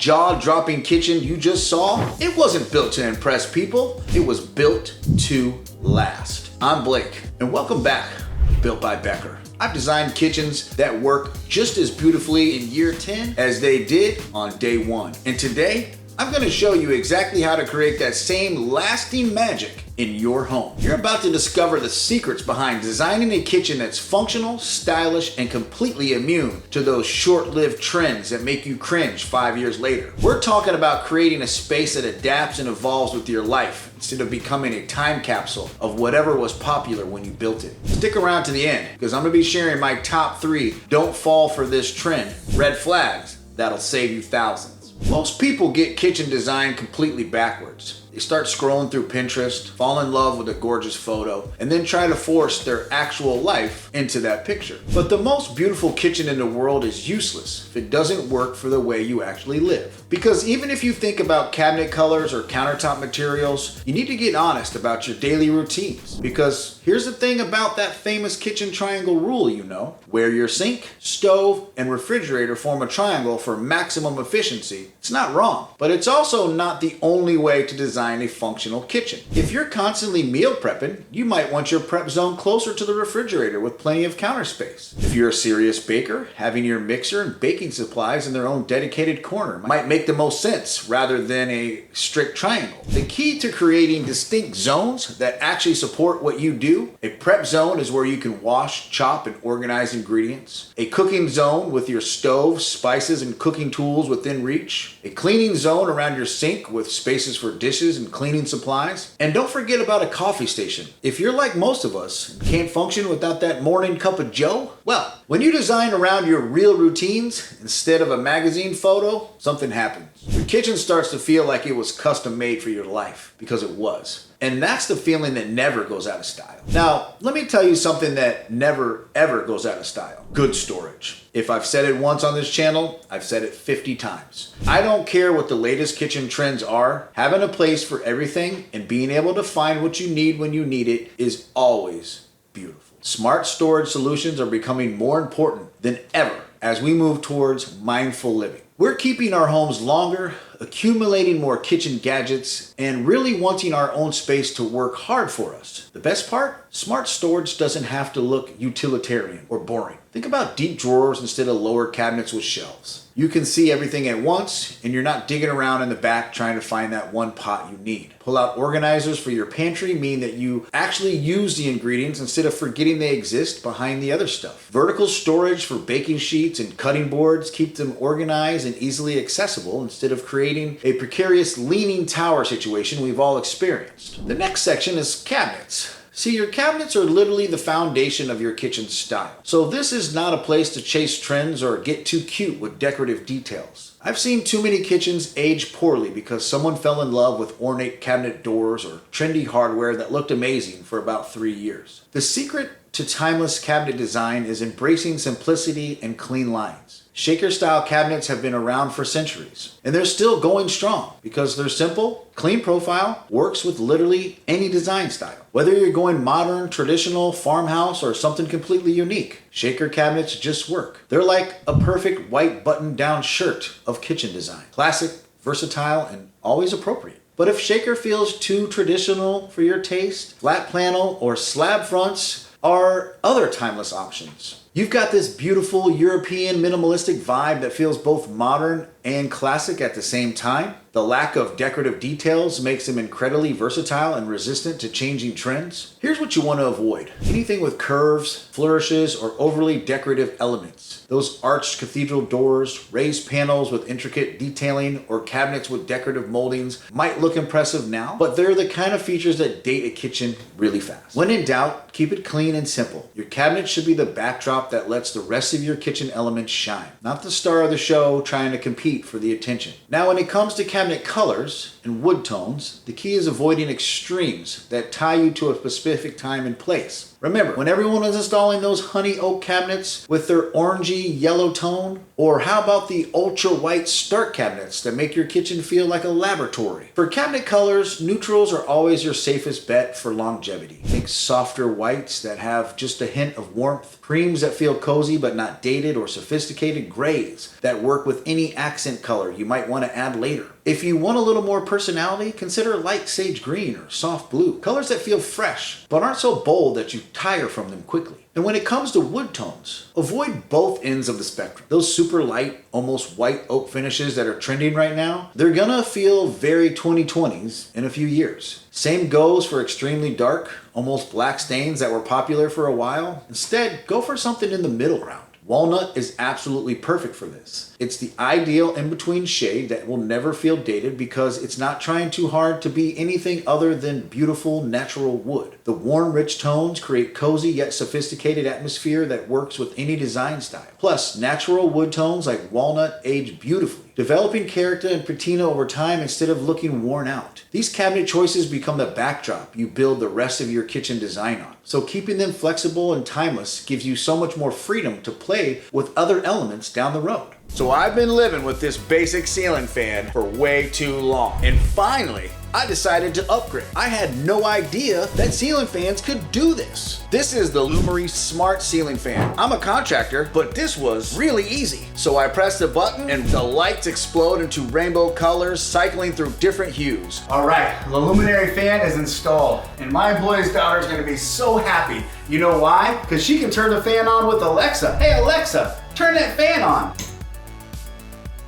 jaw-dropping kitchen you just saw, it wasn't built to impress people, it was built to last. I'm Blake, and welcome back to Built by Becker. I've designed kitchens that work just as beautifully in year 10 as they did on day 1. And today, I'm going to show you exactly how to create that same lasting magic in your home. You're about to discover the secrets behind designing a kitchen that's functional, stylish, and completely immune to those short-lived trends that make you cringe 5 years later. We're talking about creating a space that adapts and evolves with your life instead of becoming a time capsule of whatever was popular when you built it. Stick around to the end because I'm going to be sharing my top 3 don't fall for this trend red flags that'll save you thousands. Most people get kitchen design completely backwards. They start scrolling through Pinterest, fall in love with a gorgeous photo, and then try to force their actual life into that picture. But the most beautiful kitchen in the world is useless if it doesn't work for the way you actually live. Because even if you think about cabinet colors or countertop materials, you need to get honest about your daily routines. Because here's the thing about that famous kitchen triangle rule, you know, where your sink, stove, and refrigerator form a triangle for maximum efficiency. It's not wrong, but it's also not the only way to design a functional kitchen. If you're constantly meal prepping, you might want your prep zone closer to the refrigerator with plenty of counter space. If you're a serious baker, having your mixer and baking supplies in their own dedicated corner might make the most sense rather than a strict triangle. The key to creating distinct zones that actually support what you do: a prep zone is where you can wash, chop, and organize ingredients. A cooking zone with your stove, spices, and cooking tools within reach. A cleaning zone around your sink with spaces for dishes and cleaning supplies. And don't forget about a coffee station. If you're like most of us and can't function without that morning cup of joe, well, when you design around your real routines instead of a magazine photo, something happens. Your kitchen starts to feel like it was custom made for your life, because it was. And that's the feeling that never goes out of style. Now, let me tell you something that never ever goes out of style. Good storage. If I've said it once on this channel, I've said it 50 times. I don't care what the latest kitchen trends are, having a place for everything and being able to find what you need when you need it is always beautiful. Smart storage solutions are becoming more important than ever as we move towards mindful living. We're keeping our homes longer, accumulating more kitchen gadgets, and really wanting our own space to work hard for us. The best part? Smart storage doesn't have to look utilitarian or boring. Think about deep drawers instead of lower cabinets with shelves. You can see everything at once, and you're not digging around in the back trying to find that one pot you need. Pull-out organizers for your pantry mean that you actually use the ingredients instead of forgetting they exist behind the other stuff. Vertical storage for baking sheets and cutting boards keep them organized and easily accessible instead of creating a precarious leaning tower situation we've all experienced. The next section is cabinets. See, your cabinets are literally the foundation of your kitchen style. So this is not a place to chase trends or get too cute with decorative details. I've seen too many kitchens age poorly because someone fell in love with ornate cabinet doors or trendy hardware that looked amazing for about 3 years. The secret to timeless cabinet design is embracing simplicity and clean lines. Shaker-style cabinets have been around for centuries, and they're still going strong because they're simple, clean profile, works with literally any design style. Whether you're going modern, traditional, farmhouse, or something completely unique, shaker cabinets just work. They're like a perfect white button-down shirt of kitchen design. Classic, versatile, and always appropriate. But if shaker feels too traditional for your taste, flat panel or slab fronts are other timeless options. You've got this beautiful European minimalistic vibe that feels both modern and classic at the same time. The lack of decorative details makes them incredibly versatile and resistant to changing trends. Here's what you want to avoid: anything with curves, flourishes, or overly decorative elements. Those arched cathedral doors, raised panels with intricate detailing, or cabinets with decorative moldings might look impressive now, but they're the kind of features that date a kitchen really fast. When in doubt, keep it clean and simple. Your cabinet should be the backdrop that lets the rest of your kitchen elements shine, not the star of the show trying to compete for the attention. Now, when it comes to cabinet colors and wood tones, the key is avoiding extremes that tie you to a specific time and place. Remember, when everyone was installing those honey oak cabinets with their orangey yellow tone? Or how about the ultra white start cabinets that make your kitchen feel like a laboratory? For cabinet colors, neutrals are always your safest bet for longevity. Think softer whites that have just a hint of warmth, creams that feel cozy but not dated, or sophisticated grays that work with any accent color you might want to add later. If you want a little more personality, consider light sage green or soft blue, colors that feel fresh but aren't so bold that you tire from them quickly. And when it comes to wood tones, avoid both ends of the spectrum. Those super light, almost white oak finishes that are trending right now, they're gonna feel very 2020s in a few years. Same goes for extremely dark, almost black stains that were popular for a while. Instead, go for something in the middle ground. Walnut is absolutely perfect for this. It's the ideal in-between shade that will never feel dated because it's not trying too hard to be anything other than beautiful natural wood. The warm, rich tones create cozy yet sophisticated atmosphere that works with any design style. Plus, natural wood tones like walnut age beautifully, developing character and patina over time instead of looking worn out. These cabinet choices become the backdrop you build the rest of your kitchen design on. So keeping them flexible and timeless gives you so much more freedom to play with other elements down the road. So I've been living with this basic ceiling fan for way too long. And finally, I decided to upgrade. I had no idea that ceiling fans could do this. This is the Lumary Smart Ceiling Fan. I'm a contractor, but this was really easy. So I pressed the button and the lights explode into rainbow colors, cycling through different hues. All right, the Luminary fan is installed, and my employee's daughter is gonna be so happy. You know why? Because she can turn the fan on with Alexa. Hey Alexa, turn that fan on.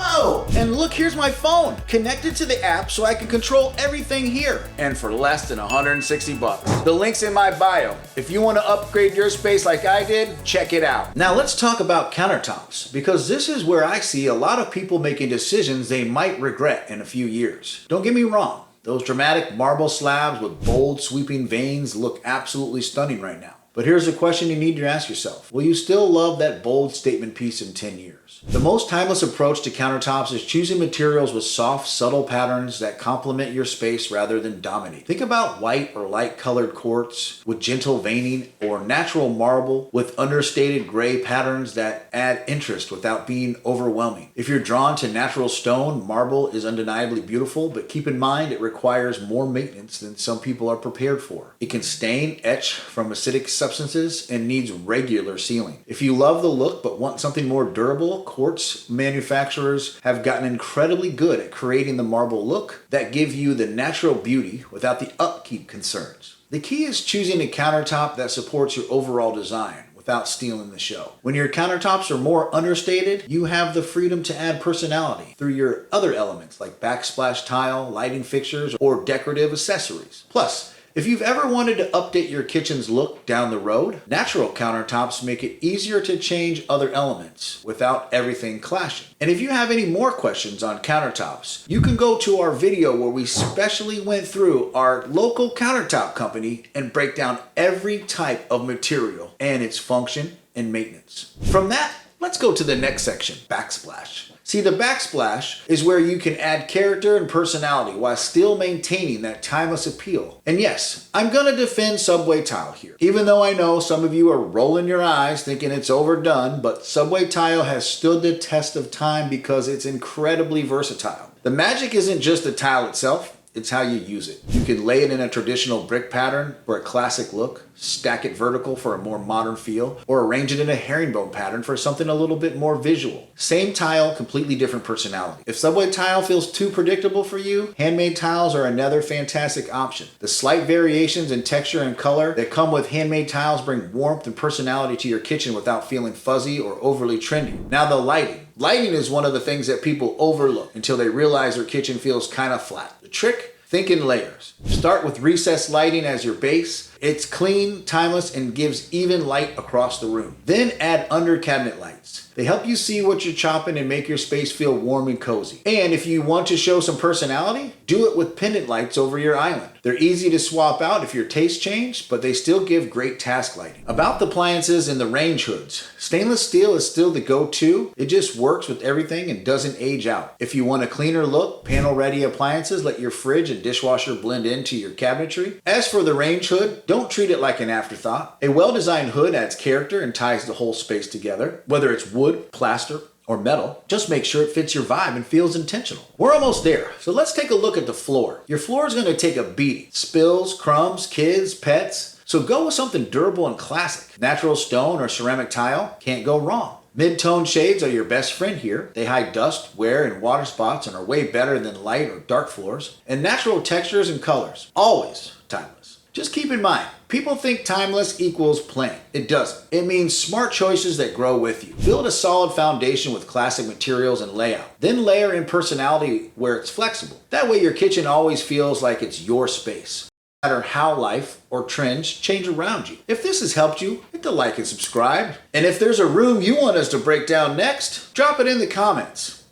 Whoa! And look, here's my phone connected to the app so I can control everything here. And for less than 160 bucks. The link's in my bio. If you want to upgrade your space like I did, check it out. Now let's talk about countertops, because this is where I see a lot of people making decisions they might regret in a few years. Don't get me wrong, those dramatic marble slabs with bold sweeping veins look absolutely stunning right now. But here's a question you need to ask yourself. Will you still love that bold statement piece in 10 years? The most timeless approach to countertops is choosing materials with soft, subtle patterns that complement your space rather than dominate. Think about white or light colored quartz with gentle veining, or natural marble with understated gray patterns that add interest without being overwhelming. If you're drawn to natural stone, marble is undeniably beautiful, but keep in mind it requires more maintenance than some people are prepared for. It can stain, etch from acidic substances, and needs regular sealing. If you love the look but want something more durable, quartz manufacturers have gotten incredibly good at creating the marble look that give you the natural beauty without the upkeep concerns. The key is choosing a countertop that supports your overall design without stealing the show. When your countertops are more understated, you have the freedom to add personality through your other elements like backsplash tile, lighting fixtures, or decorative accessories. Plus, if you've ever wanted to update your kitchen's look down the road, natural countertops make it easier to change other elements without everything clashing. And if you have any more questions on countertops, you can go to our video where we specially went through our local countertop company and break down every type of material and its function and maintenance. From that, let's go to the next section, Backsplash. See, the backsplash is where you can add character and personality while still maintaining that timeless appeal. And yes, I'm gonna defend subway tile here. Even though I know some of you are rolling your eyes thinking it's overdone, but subway tile has stood the test of time because it's incredibly versatile. The magic isn't just the tile itself, it's how you use it. You can lay it in a traditional brick pattern for a classic look, stack it vertical for a more modern feel, or arrange it in a herringbone pattern for something a little bit more visual. Same tile, completely different personality. If subway tile feels too predictable for you, handmade tiles are another fantastic option. The slight variations in texture and color that come with handmade tiles bring warmth and personality to your kitchen without feeling fuzzy or overly trendy. Now the lighting. Lighting is one of the things that people overlook until they realize their kitchen feels kind of flat. The trick? Think in layers. Start with recessed lighting as your base. It's clean, timeless, and gives even light across the room. Then add under cabinet lights. They help you see what you're chopping and make your space feel warm and cozy. And if you want to show some personality, do it with pendant lights over your island. They're easy to swap out if your taste changed, but they still give great task lighting. About the appliances and the range hoods. Stainless steel is still the go-to. It just works with everything and doesn't age out. If you want a cleaner look, panel-ready appliances let your fridge and dishwasher blend into your cabinetry. As for the range hood, Don't treat it like an afterthought. A well-designed hood adds character and ties the whole space together. Whether it's wood, plaster, or metal, just make sure it fits your vibe and feels intentional. We're almost there, so let's take a look at the floor. Your floor is going to take a beating. Spills, crumbs, kids, pets. So go with something durable and classic. Natural stone or ceramic tile, can't go wrong. Mid-tone shades are your best friend here. They hide dust, wear, and water spots and are way better than light or dark floors. And natural textures and colors, always timeless. Just keep in mind, people think timeless equals plain. It doesn't. It means smart choices that grow with you. Build a solid foundation with classic materials and layout. Then layer in personality where it's flexible. That way your kitchen always feels like it's your space. No matter how life or trends change around you. If this has helped you, hit the like and subscribe. And if there's a room you want us to break down next, drop it in the comments.